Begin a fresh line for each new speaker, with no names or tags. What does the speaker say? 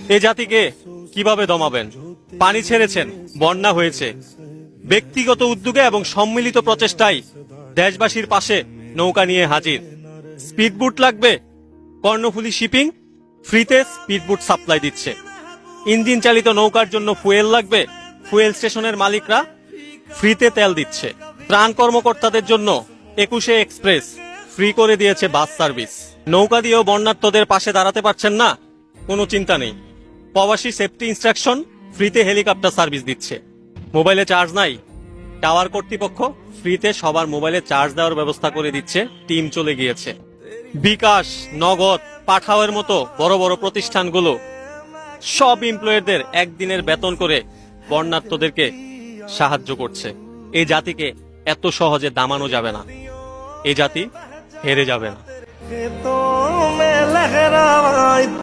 এই জাতিকে কিভাবে দমাবেন? পানি ছেড়েছেন, বন্যা হয়েছে। ব্যক্তিগত উদ্যোগে এবং সম্মিলিত প্রচেষ্টায় দেশবাসীর পাশে নৌকা নিয়ে হাজির। স্পিডবোট লাগবে? কর্ণফুলী শিপিং ফ্রিতে স্পিডবোট সাপ্লাই দিচ্ছে। ইঞ্জিন চালিত নৌকার জন্য ফুয়েল লাগবে? ফুয়েল স্টেশনের মালিকরা ফ্রিতে তেল দিচ্ছে। ত্রাণ কর্মকর্তাদের জন্য 21 এক্সপ্রেস ফ্রি করে দিয়েছে বাস সার্ভিস। নৌকা দিয়েও বন্যার্তদের পাশে দাঁড়াতে পারছেন না? কোনো চিন্তা নেই, প্রবাসী সেফটি ইনস্ট্রাকশন ফ্রিতে হেলিকপ্টার সার্ভিস দিচ্ছে। মোবাইলে চার্জ নাই? টাওয়ার কর্তৃপক্ষ ফ্রিতে সবার মোবাইলে চার্জ দেওয়ার ব্যবস্থা করে দিচ্ছে। টিম চলে গিয়েছে। বিকাশ, নগদ, পাঠাওয়ের মতো বড় বড় প্রতিষ্ঠানগুলো সব এমপ্লয়ীদের একদিনের বেতন করে বন্যার্তদেরকে সাহায্য করছে। এই জাতিকে এত সহজে দামানো যাবে না। এই জাতি হেরে যাবে না।